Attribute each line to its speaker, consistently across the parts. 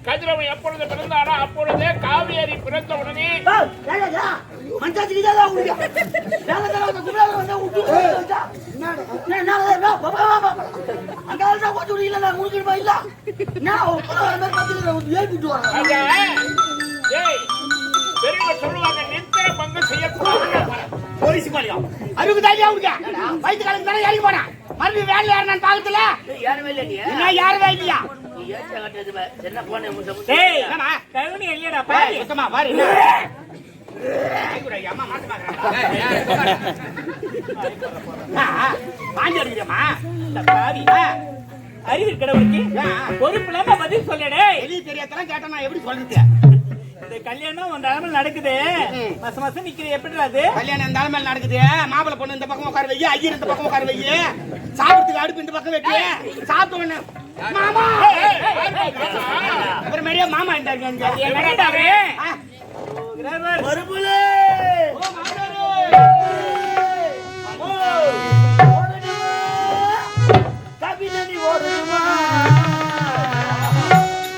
Speaker 1: கதிரவன் எப்பொழுது பிறந்தாரோ அப்பொழுதே காவேரி பிறந்த உடனே பெரியவர் சொல்லுவாங்க நித்திர பங்கு செய்யக்கூடாது.
Speaker 2: அறுபது தாலியா உனக்கு வயிற்று காலத்துக்கு தானே ஏறி போனா மறுபடியும் வேலை யாரு நான் பாக்கத்துல யாருமே இல்லையா
Speaker 3: என்ன போன
Speaker 2: கருணி இல்லையடா பாரு சுத்தமா பாரு அம்மா மாட்டு பாஞ்சு அடிக்கிறமா பாவி அறிவு கடவுளுக்கு பொறுப்பு இல்லாம பதில் சொல்லடே வெளியே தெரியாதெல்லாம் கேட்டா நான் எப்படி சொல்றது? இந்த கல்யாணம் அந்த அளவில் நடக்குது. மாசம் நிக்கிறது எப்படி அது கல்யாணம் இந்த அளவில் நடக்குது? மாப்பிள்ளை பொண்ணு இந்த பக்கம் உட்கார வைய, ஐயர் இந்த பக்கம் உட்கார வைய, சாப்பிடுறதுக்கு அடுப்பு இந்த பக்கம் வெட்டி சாப்பிட்டு மாமா அப்புறம் மாதிரியா மாமா இருந்தாரு கபினி ஓடுமா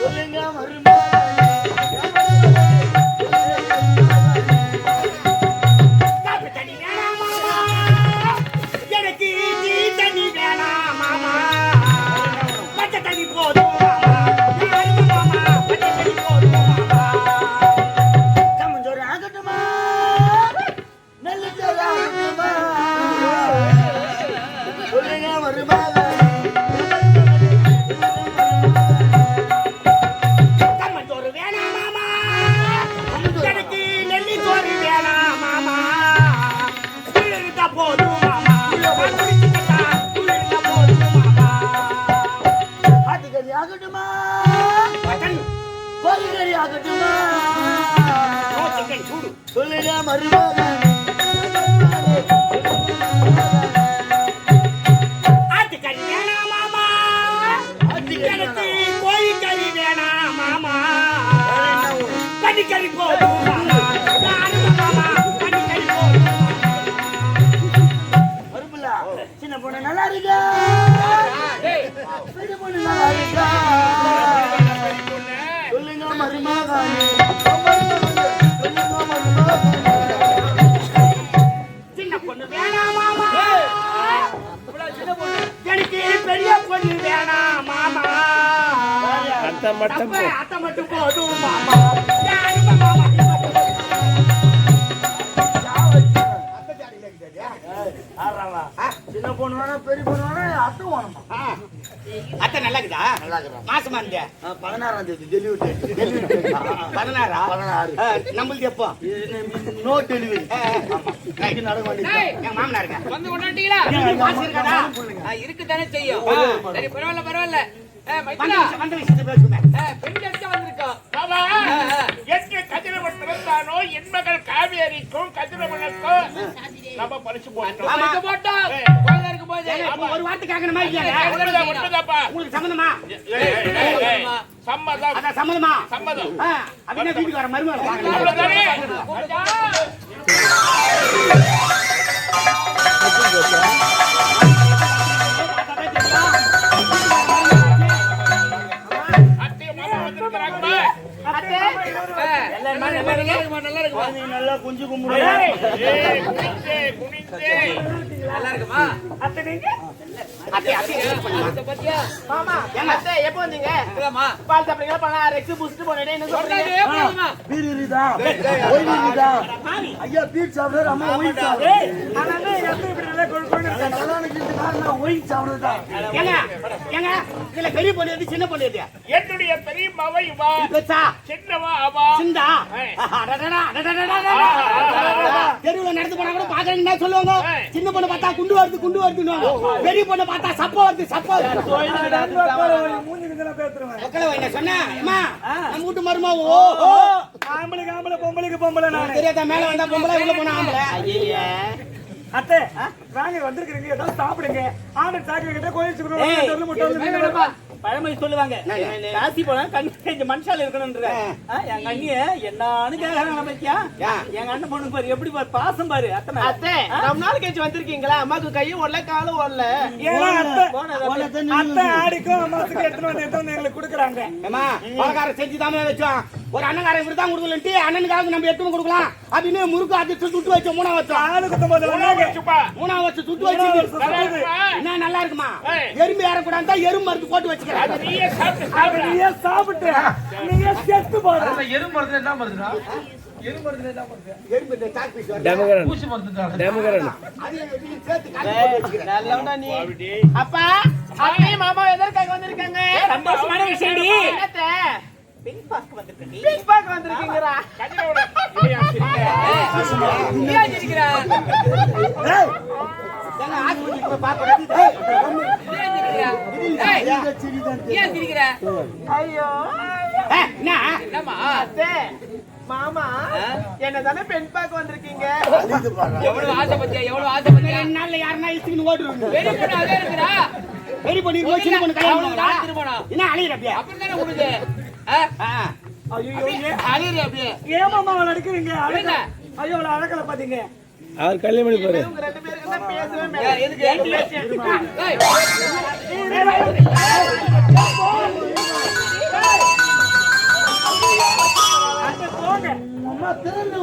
Speaker 2: சொல்லுங்க மருமா சின்ன பொண்ணு நல்லா இருக்கா? பெரிய பொண்ணு நல்லா இருக்கா? சொல்லுங்க மருமகானே சின்ன பொண்ணு வேணாம் மாமா, எனக்கு பெரிய பொண்ணு வேணாம் மாமா, அத்தை மட்டும் போதும் மாமா. சின்ன பொண்ணு வேணா பெரிய பொண்ணு வேணா அத்தை வேணுமா? அத்தை நல்லா இருக்குதா? நல்லா இருக்குதா? மாசமா இருந்த 16ஆம் தேதி டெலிவரி 16 நம்மளுக்கு எப்போ நோ டெலிவரி நடக்க வேண்டியது. எங்க மாமனாருங்க
Speaker 3: வந்து கொண்டாட்டீங்களா?
Speaker 2: மாசம் இருக்காதா?
Speaker 3: இருக்குதானே செய்யும். சரி பரவாயில்ல
Speaker 2: வந்த விஷயத்தை பேசுங்க.
Speaker 3: பெண் எடுத்து வந்திருக்கோம்.
Speaker 1: பாபா எங்க கதிரவன் பிறந்தானோ என் மகள் காவேரிக்கும் கதிரவனுக்கும் நம்ம பரிசு போட்டோம்.
Speaker 2: ஒரு வார்த்தை கேட்கணுமா இல்லையா?
Speaker 1: உண்மைதாப்பா.
Speaker 2: உங்களுக்கு சம்மதமா?
Speaker 1: சம்மதம்.
Speaker 2: அதான் சம்மதமா?
Speaker 1: சம்மதம்.
Speaker 2: அப்படின்னா வீட்டுக்கு வர மருமகள்
Speaker 1: அவ்வளவுதானே?
Speaker 2: நல்லா குஞ்சு கும்பிடு.
Speaker 3: நல்லா இருக்குமா?
Speaker 2: மாமா எப்போ வந்தீங்க?
Speaker 3: பால் சாப்பிடுங்க, பணம் ரெக்ஸ் பூஸ்ட் போனேன். என்ன சொல்றீங்க?
Speaker 2: பீர் இருக்குதா? ஒயின் இருக்குதா? ஐயா பீர் சாப்பிடுறாரு, அம்மா ஒயின் சாப்பிடுறாரு. ஆனாலே எப்ப இப்படி நல்லா கொழுக்கொழுன்னு இருக்கா? நல்லா நிக்கிறதுக்காக நான் ஒயின் சாப்பிடுறதா. ஏங்க இதுல பெரிய பொண்ணு எது சின்ன பொண்ணு எது?
Speaker 1: என்னுடைய பெரிய மவ இவா,
Speaker 2: பெருசா
Speaker 1: சின்னவா அவா.
Speaker 2: சிந்தா தெருவுல நடந்து போனா கூட பாக்குறீங்கன்னா சொல்லுவாங்க, சின்ன பொண்ணு பார்த்தா குண்டு வருது பெரிய பொண்ணு பார்த்தா சப்ப வருது வீட்டு மருமா. ஆம்பளை பொம்பளை நான் தெரியாத மேல வந்தா பொம்பளை உள்ள போனா ஆம்பளை. அத்தை வாங்க வந்திருக்கீங்க, ஏதாவது சாப்பிடுங்க. ஆம்பளை சாப்பிடுங்க, கோயில் பழமொழி சொல்லுவாங்க காசி போனா கண் செஞ்ச மனுஷால இருக்கணும்ன்ற எங்க அண்ணிய என்னான்னு கேக்குறாங்க பத்தியா எங்க அண்ணன் பொண்ணு பாரு எப்படி பாரு பாசம் பாரு
Speaker 3: அத்தை ரொம்ப நாள் கழிச்சு வந்திருக்கீங்களா அம்மாக்கு கையும் ஓடல காலும் ஓடல
Speaker 2: அத்தை ஆடிக்கும் அம்மாவுக்கு எடுத்துட்டு வந்து எங்களுக்கு கொடுக்குறாங்க
Speaker 4: பலகாரம் செஞ்சுதாமே வச்சோம் ஒரு அண்ணங்காரன் இப்படி தான் கொடுக்கலன்ட்டு அண்ணனுக்காக நம்ம எடுத்து கொடுக்கலாம் அப்படின்னு முறுக்கு அதிர்ச்சி சுட்டு வச்சோம் 3 வருஷம் 3 வருஷம் சுட்டு வச்சு என்ன நல்லா இருக்குமா எறும்பு ஏறக்கூடாது எறும்பு மருந்து போட்டு வச்சுக்கிறேன்
Speaker 2: நீயே சாப்பிட்டு நீயே செத்து போற
Speaker 5: எறும்பு மருந்து என்ன மருந்துடா எறும்பு மருந்து என்ன மருந்து
Speaker 4: எறும்பு இந்த சாக் பீஸ்
Speaker 5: டெமகரன் ஊசி மருந்துடா டெமகரன்
Speaker 4: அது எதுக்கு சேர்த்து காட்டி வச்சுக்கிறேன்
Speaker 3: நல்லவனா நீ அப்பா அத்தை மாமா எதற்காக வந்திருக்காங்க
Speaker 2: சந்தோஷமான விஷயம்டி
Speaker 3: என்னத்தை
Speaker 2: பின் பாக்க வந்திருக்கீங்க
Speaker 3: பிக் பாக் வந்திருக்கீங்கடா ஏன் சிரிக்கிறா
Speaker 4: எங்க ஆஸ்பத்திரிக்கு போய் பாக்கறது
Speaker 3: ஏன் சிரிக்கிறா ஐயோ
Speaker 4: என்னம்மா
Speaker 3: அத்தை மாமா என்னதானே பெண் பார்க்க வந்திருக்கீங்க
Speaker 6: எவ்வளவு ஆசை பத்தியா எவ்வளவு ஆசை பத்தியா
Speaker 4: 2 நாள்ல யாரனா இஸ்தின்னு ஓடுறீங்க
Speaker 6: வெரி பண்ண அதே இருக்குடா
Speaker 4: வெரி பண்ணி சின்ன பொண்ணு கல்யாணம்
Speaker 6: திருமணம்
Speaker 4: என்ன அழியற அப்படியே
Speaker 6: அப்படி தானே உனக்கு
Speaker 2: ஐயோ
Speaker 6: அழியற அப்படியே
Speaker 2: ஏமாமா அவளை அடிக்கிறீங்க அழக ஐயோ அவளை அழகல பாத்தீங்க
Speaker 5: அவர் கல்யாணம் பண்ணி பாரு
Speaker 3: உங்க 2 பேருக்கு தான் பேசவே மேல
Speaker 6: எதுக்கு ஏய்
Speaker 2: அங்க போங்க
Speaker 4: அம்மா திறந்து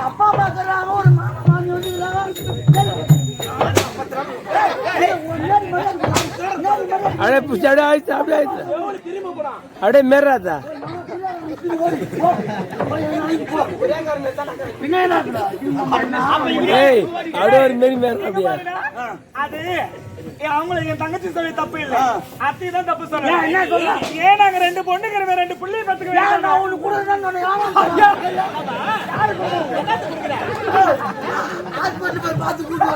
Speaker 4: அப்பா பாக்குறாங்க ஒரு மாமி
Speaker 5: अरे पुछाड़ा आइस आपले आइस अरे मेरा था ए अरे और मेरी मेरा भी
Speaker 2: அது அவங்கள என் தங்கச்சி சொல்லி தப்பு இல்ல அத்தை தான் தப்பு சொன்னா என்ன சொல்ற ஏன் நாங்க 2 பொண்ணுங்கற 2 புள்ளைய பத்துக்க வேண்டாம் நான் உனக்கு கூட தான் சொன்னேன் யாரு கொடுக்குற
Speaker 4: ஹாஸ்பிடல் போய் பாத்து கூட்டி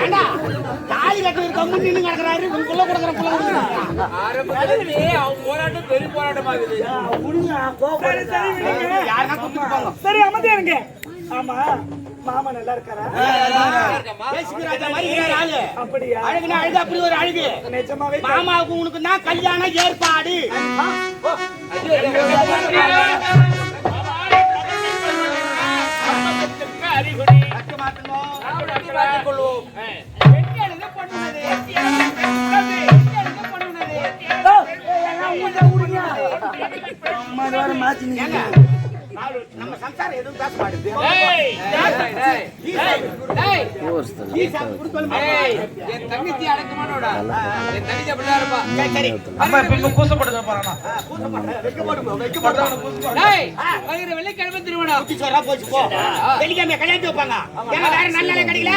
Speaker 4: ஏண்டா தாலி கட்டி கம்மி நின்னு கிடக்குறாரு உங்களுக்குள்ள கொடுக்குற புள்ள கொடுக்குறாங்க
Speaker 6: ஆரம்பத்திலே அவன் போராட்டம் பெரிய போராட்டமா இருக்குது
Speaker 4: உடுங்க கோபம் யாரனா கூட்டிட்டு போங்க
Speaker 2: சரி அமைதியா இருங்க ஆமா மாமா நல்லா இருக்காரா
Speaker 4: பேசிக்கிறாத மாதிரி வேற ஆளு
Speaker 2: அப்படியா
Speaker 4: அழகுனா அழகு அப்படி ஒரு அழகு
Speaker 2: நிஜமாவே
Speaker 4: மாமாவுக்கு உனக்கு தான் கல்யாண ஏற்பாடு
Speaker 1: அறிகுறி
Speaker 6: பார்த்துக் கொள்வோம்
Speaker 4: நம்ம சம்சாரம் எதுவும் பேச மாட்டேங்குது
Speaker 6: என் தங்கச்சி அடக்கமானோடா என் தங்கச்சி அப்படிதான் இருப்பா
Speaker 4: சரி
Speaker 5: அம்மா இப்ப கூசப்படுங்க போறானா
Speaker 6: வெள்ளிக்கிழமை திருமணம்
Speaker 4: போச்சு போ வெள்ளிக்கிழமை கல்யாணத்து வைப்பாங்க ஏன்னா வேற நல்ல நாளே கிடைக்கல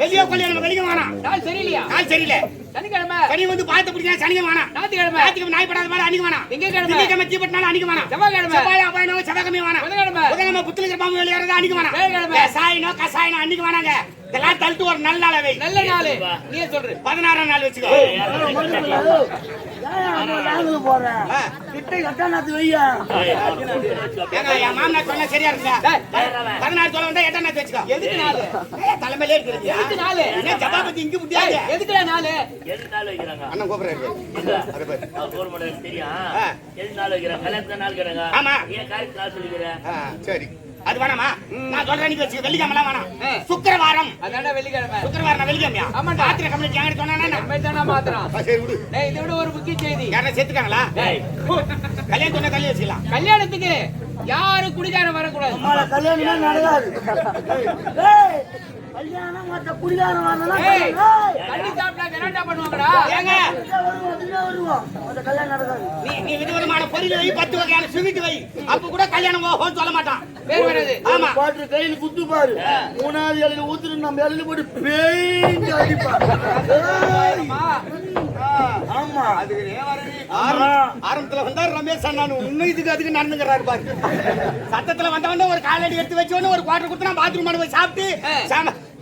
Speaker 4: வெளியே கல்யாணம் வெளியே வேணாம்
Speaker 6: நாள் சரியில்லையா
Speaker 4: நாள் சரியில்லை
Speaker 6: சனிக்கிழமை
Speaker 4: சனி வந்து பார்த்து பிடிச்சா சனிக்கிழமை வேணாம்
Speaker 6: ஞாயிற்றுக்கிழமை
Speaker 4: ஞாயிற்றுக்கிழமை நாய்ப்படாத மாதிரி அன்னைக்கு வேணாம்
Speaker 6: திங்கட்கிழமை
Speaker 4: தீபட்டினாலும் அன்னைக்கு வேணாம்
Speaker 6: செவ்வாய்க்கிழமை
Speaker 4: செவ்வாய் அபாயனோ செவ்வாய்க்கிழமை வேணாம்
Speaker 6: புதன்கிழமை
Speaker 4: புதன்கிழமை புத்துலிக்கிற பாம்பு வெளியேறது அன்னைக்கு வேணாம்
Speaker 6: வெள்ளிக்கிழமை
Speaker 4: சாயினோ கசாயினோ அன்னைக்கு வேணாங்க இதெல்லாம் தள்ளிட்டு ஒரு நல்ல நாளை வை
Speaker 6: நல்ல நாள் நீயே சொல்ற
Speaker 4: 16ஆம் நாள் வச்சுக்கோ என் மாமனார் சொன்னா சரியா இருக்குங்க 16 சொல்ல வந்தா 8ஆம் நாள் வச்சுக்கோ
Speaker 6: எதுக்கு நாள்
Speaker 4: தலைமையிலே இருக்கிறது
Speaker 6: எதுக்கு நாள்
Speaker 4: என்ன ஜபாபதி இங்க முடியாது
Speaker 6: எதுக்குடா நாள்
Speaker 7: எதுனால வைக்கிறாங்க
Speaker 4: அண்ணன் கூப்பிடுறாரு
Speaker 7: கவர்மெண்ட் தெரியும் எதுனால வைக்கிறாங்க கல்யாணத்து நாள் கேட்டாங்க
Speaker 4: ஆமா
Speaker 7: ஏன் காரியத்து நாள் சொல்லிக்கிறேன்
Speaker 4: சரி அது வேணாமா நான் சொல்றேன் நீங்க வச்சுக்க வெள்ளிக்கிழமை வேணாம் சுக்கிரவாரம்
Speaker 6: அதான்டா வெள்ளிக்கிழமை
Speaker 4: சுக்கிரவாரம் வெள்ளிக்கிழமையா
Speaker 6: ஆமாண்டா.
Speaker 4: ராத்திரி கம்பெனி என்கிட்ட சொன்னா
Speaker 6: உண்மைதானா மாத்திரம்
Speaker 4: சரி விடு
Speaker 6: டேய் இதை விட ஒரு முக்கிய செய்தி
Speaker 4: யாரா சேர்த்துக்காங்களா கல்யாணம் சொன்னா கல்யாணம் வச்சுக்கலாம்
Speaker 6: கல்யாணத்துக்கு யாரும் குடிகாரம் வரக்கூடாது
Speaker 4: கல்யாணம் நடக்காது கல்யாணம் மற்ற குடிகாரம்
Speaker 6: ஏய், தண்ணி சாப்பிட்டா கராண்டா பண்ணுவாங்கடா
Speaker 4: ஏங்க நீ விதவிதமான பொரியல் வை 10 வகையான ஸ்வீட் வை அப்ப கூட கல்யாணம் ஓஹோன்னு சொல்ல மாட்டான்
Speaker 6: பேர் வராது
Speaker 4: ஆமா
Speaker 8: பாட்டு கையில குத்து பாரு 3வது இலையில ஊத்துட்டு நம்ம இலையில போட்டு பேய்ந்து அடிப்பான் ஆமா
Speaker 4: ஆரம்பத்துல வந்தா ரமேஷ் அண்ணா இன்னும் இதுக்கு நடந்துக்கிறாரு பாரு சத்தத்துல வந்தவன ஒரு காலடி எடுத்து வச்சோன்னு ஒரு குவார்டர் கொடுத்து நான் பாத்ரூம் போய் சாப்பிட்டு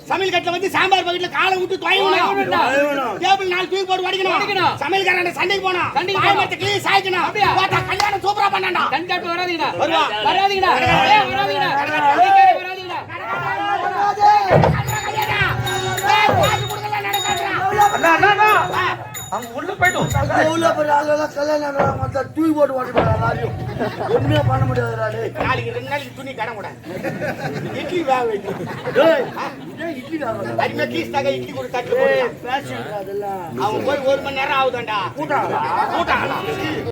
Speaker 4: சமையல் கட்டில வந்து சாம்பார் பக்கெட்ல காலை விட்டு தொயவணும் டேபிள் 4 தூக்கி போட்டு வடிக்கணும் சமையல்காரன் சண்டைக்கு போனா பாயமத்தை கிளீன் சாய்க்கணும் பார்த்தா கல்யாணம் சூப்பரா பண்ணாண்டா
Speaker 6: தண்ணி சாப்பிட்டு வராதீங்கடா
Speaker 4: வருவா.
Speaker 6: வராதீங்கடா ஏய், வராதீங்கடா குடிகாரம் வராதீங்கடா
Speaker 4: வராதே.
Speaker 8: அண்ணா அண்ணா அண்ணா அங்க உள்ள போயிடும் உள்ள போய் ஆளெல்லாம் கல்யாணம் மொத்தம் தூக்கி போட்டு ஓட்டுறாங்க எல்லாரையும் ஒண்ணுமே பண்ண முடியாதுடா டேய்
Speaker 4: நாளைக்கு 2 நாளைக்கு துணி தர கூட இட்லி வேக வைக்கணும்
Speaker 8: டேய் இட்லி காரணம்
Speaker 4: அருமையா கீஸ் தாங்க இட்லி கூட தட்டு போடு
Speaker 8: பேசுறா அதெல்லாம்
Speaker 4: அவன் போய் 1 மணி நேரம் ஆகுதாண்டா
Speaker 8: கூட்டாளா
Speaker 4: கூட்டாளா